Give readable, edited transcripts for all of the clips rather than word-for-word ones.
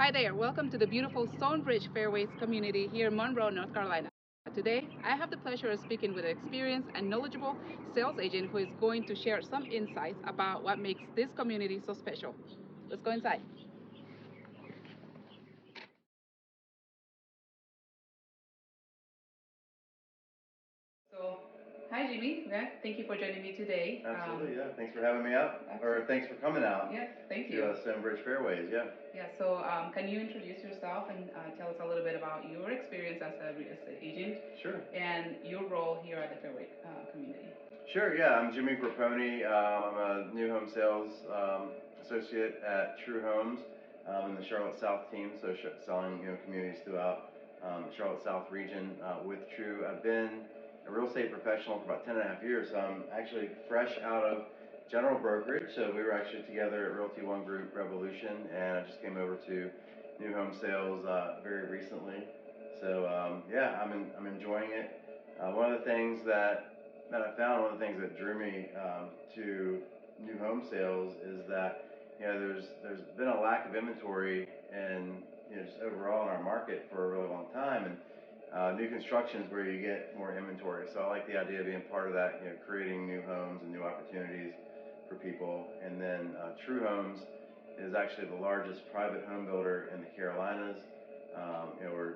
Hi there, welcome to the beautiful Stonebridge Fairways community here in Monroe, North Carolina. Today, I have the pleasure of speaking with an experienced and knowledgeable sales agent who is going to share some insights about what makes this community so special. Let's go inside. So, hi Jimmy. Yeah, thank you for joining me today. Absolutely, yeah. Thanks for having me out, or thanks for coming out. Yes, thank to you. Stonebridge Fairways, yeah. Yeah, so can you introduce yourself and tell us a little bit about your experience as a real estate agent Sure. and your role here at the Fairway community? Sure, yeah. I'm Jimmy Grappone. I'm a new home sales associate at True Homes in the Charlotte South team, so selling communities throughout the Charlotte South region with True. I've been a real estate professional for about 10 and a half years, so I'm actually fresh out of general brokerage. So we were actually together at Realty One Group Revolution, and I just came over to new home sales very recently. So yeah, I'm enjoying it. One of the things that I found, one of the things that drew me to new home sales is that there's been a lack of inventory and just overall in our market for a really long time, and new construction is where you get more inventory. So I like the idea of being part of that, creating new homes and new opportunities for people. And then True Homes is actually the largest private home builder in the Carolinas.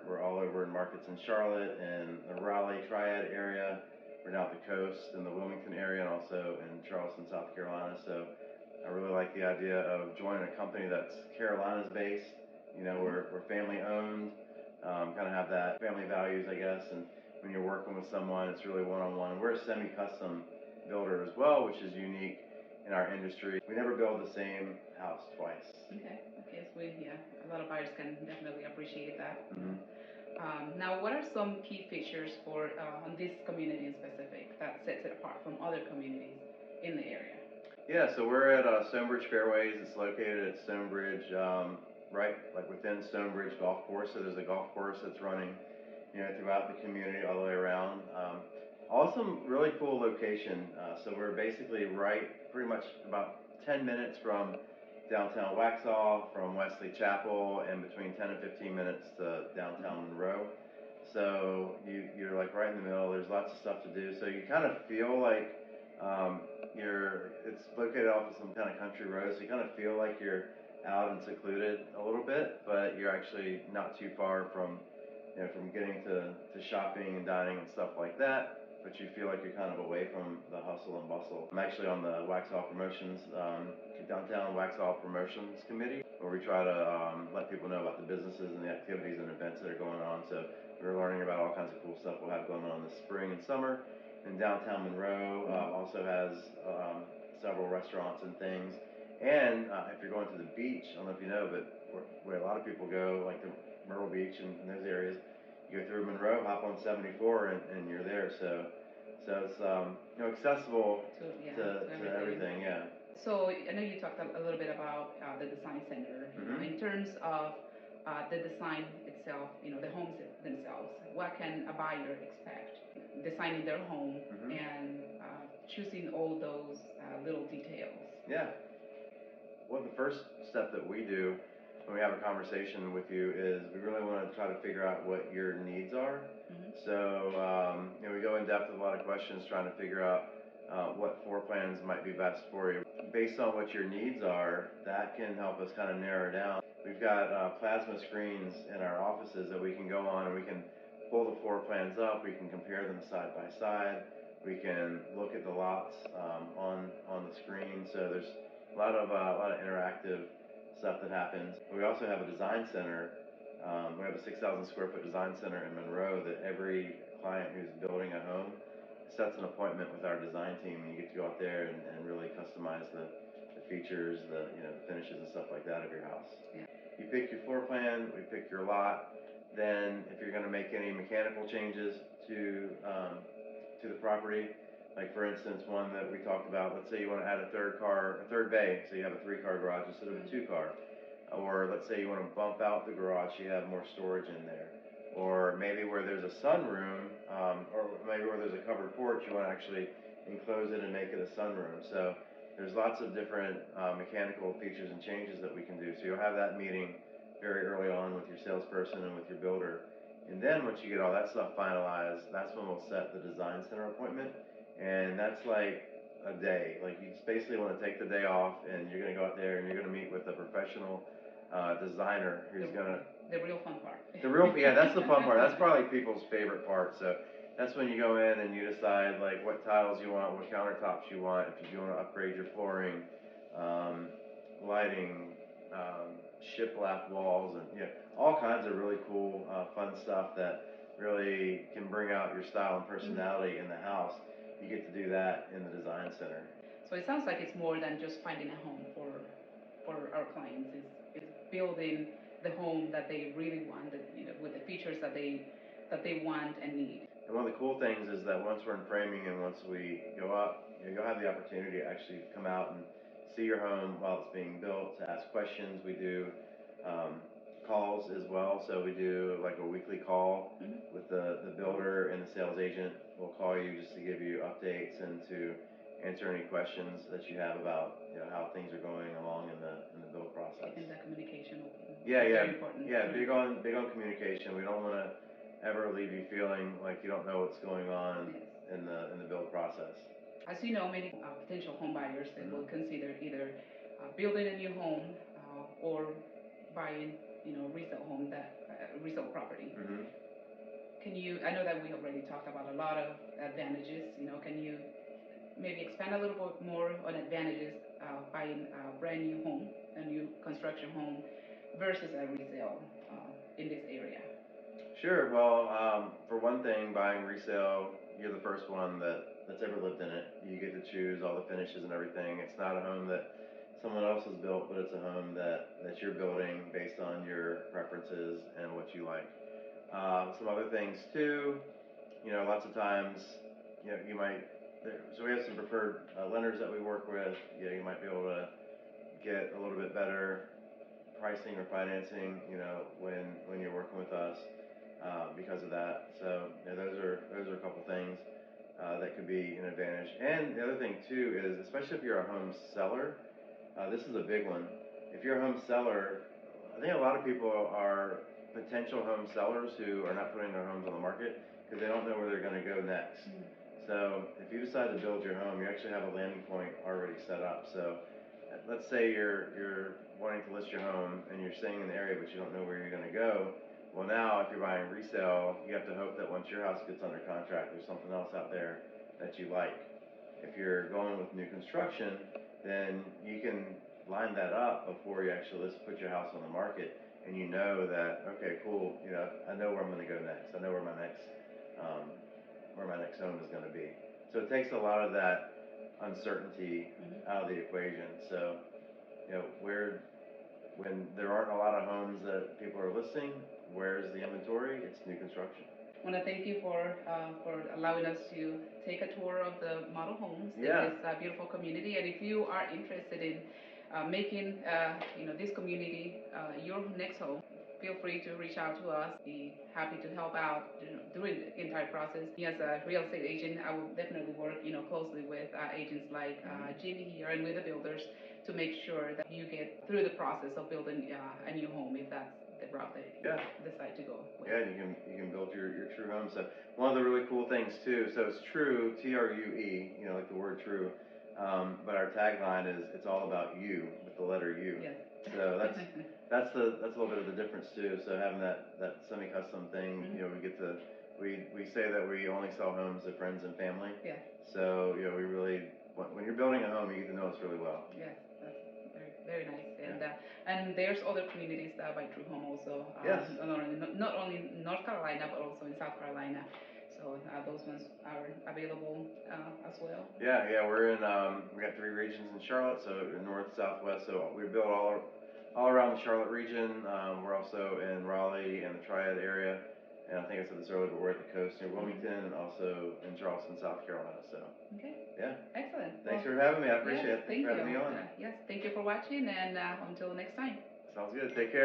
We're all over in markets in Charlotte and the Raleigh Triad area. We're down the coast in the Wilmington area and also in Charleston, South Carolina. So I really like the idea of joining a company that's Carolinas based. We're family owned, kind of have that family values, I guess. And when you're working with someone, it's really one on one. We're a semi custom builder as well, which is unique in our industry. We never build the same house twice. Okay, so yeah, a lot of buyers can definitely appreciate that. Mm-hmm. Now, what are some key features for on this community in specific that sets it apart from other communities in the area? Yeah, so we're at Stonebridge Fairways. It's located at Stonebridge, right, like within Stonebridge Golf Course. So there's a golf course that's running, throughout the community all the way around. Awesome, really cool location. So we're basically right, pretty much about 10 minutes from downtown Waxhaw, from Wesley Chapel, and between 10 and 15 minutes to downtown Monroe. So you're like right in the middle. There's lots of stuff to do. So you kind of feel like it's located off of some kind of country road, so you kind of feel like you're out and secluded a little bit, but you're actually not too far from getting to shopping and dining and stuff like that. But you feel like you're kind of away from the hustle and bustle. I'm actually on the Waxhaw Promotions, downtown Waxhaw Promotions Committee, where we try to let people know about the businesses and the activities and events that are going on. So we're learning about all kinds of cool stuff we'll have going on this spring and summer. And downtown Monroe also has several restaurants and things. And if you're going to the beach, I don't know if you know, but where a lot of people go, like the Myrtle Beach and those areas, you go through Monroe, hop on 74, and you're there. So it's accessible to everything. Yeah. So I know you talked a little bit about the design center. In terms of the design itself, the homes themselves. What can a buyer expect? Designing their home and choosing all those little details. Yeah. Well, the first step that we do when we have a conversation with you is we really want to try to figure out what your needs are. So, we go in depth with a lot of questions trying to figure out what floor plans might be best for you. Based on what your needs are, that can help us kind of narrow down. We've got plasma screens in our offices that we can go on and we can pull the floor plans up. We can compare them side by side. We can look at the lots on the screen. So there's a lot of interactive stuff that happens. We also have a design center. We have a 6,000 square foot design center in Monroe that every client who's building a home sets an appointment with our design team, and you get to go out there and really customize the features, the finishes and stuff like that of your house. Yeah. You pick your floor plan, we pick your lot. Then if you're going to make any mechanical changes to the property, like for instance, one that we talked about, let's say you want to add a third bay, so you have a 3-car garage instead of a 2-car. Or let's say you want to bump out the garage so you have more storage in there. Or maybe where there's a sunroom, or maybe where there's a covered porch, you want to actually enclose it and make it a sunroom. So there's lots of different mechanical features and changes that we can do. So you'll have that meeting very early on with your salesperson and with your builder. And then once you get all that stuff finalized, that's when we'll set the design center appointment. And that's like a day. Like you just basically want to take the day off, and you're going to go out there and you're going to meet with a professional designer who's going to. The real fun part. Yeah, that's the fun part. That's probably people's favorite part. So that's when you go in and you decide like what tiles you want, what countertops you want, if you want to upgrade your flooring, lighting, shiplap walls, and all kinds of really cool, fun stuff that really can bring out your style and personality in the house. You get to do that in the design center. So it sounds like it's more than just finding a home for our clients. It's building the home that they really want, with the features that they want and need. And one of the cool things is that once we're in framing and once we go up, you'll have the opportunity to actually come out and see your home while it's being built, to ask questions. We do calls as well, so we do like a weekly call with the builder and the sales agent. We'll call you just to give you updates and to answer any questions that you have about how things are going along in the build process. And the communication. Very important. Big on communication. We don't want to ever leave you feeling like you don't know what's going on in the build process. As you know, many potential home buyers that will consider either building a new home or buying resale property. I know that we already talked about a lot of advantages. Can you maybe expand a little bit more on advantages buying a brand new home, a new construction home, versus a resale in this area? Sure. Well, for one thing, buying resale, you're the first one that's ever lived in it. You get to choose all the finishes and everything. It's not a home that someone else has built, but it's a home that you're building based on your preferences and what you like. Some other things too, lots of times, you might. So we have some preferred lenders that we work with. You might be able to get a little bit better pricing or financing, when you're working with us. Because of that. So those are a couple things that could be an advantage. And the other thing too is, especially if you're a home seller, this is a big one. If you're a home seller, I think a lot of people are potential home sellers who are not putting their homes on the market because they don't know where they're going to go next. So if you decide to build your home, you actually have a landing point already set up. So let's say you're wanting to list your home and you're staying in the area but you don't know where you're going to go. Well, now if you're buying resale, you have to hope that once your house gets under contract, there's something else out there that you like. If you're going with new construction, then you can line that up before you actually put your house on the market, and you know that, okay, cool, I know where I'm going to go next. I know where my next home is going to be. So it takes a lot of that uncertainty out of the equation. So, when there aren't a lot of homes that people are listing, where's the inventory? It's new construction. I want to thank you for allowing us to take a tour of the model homes in Yeah. this beautiful community. And if you are interested in making this community your next home, feel free to reach out to us. Be happy to help out during the entire process. As a real estate agent, I will definitely work closely with agents like Jimmy here and with the builders to make sure that you get through the process of building a new home, if that's the route that you decide to go with. Yeah, and you can build your true home. So one of the really cool things too, so it's true, TRUE, like the word true, but our tagline is it's all about you, with the letter U. Yeah. So that's a little bit of the difference too. So having that semi-custom thing, we say that we only sell homes to friends and family. Yeah. So we really, when you're building a home, you get to know us really well. Yeah, that's very nice. And there's other communities by True Home also. Yes. Not only in North Carolina but also in South Carolina. So those ones are available as well. Yeah, we're in. We got 3 regions in Charlotte, so north, southwest. So we build all around the Charlotte region. We're also in Raleigh and the Triad area, and I think I said this earlier, but we're at the coast near Wilmington and also in Charleston, South Carolina. So. Okay. Yeah. Excellent. Thanks for having me. I appreciate it. Thanks for having me on. Yes, thank you for watching, and until next time. Sounds good. Take care.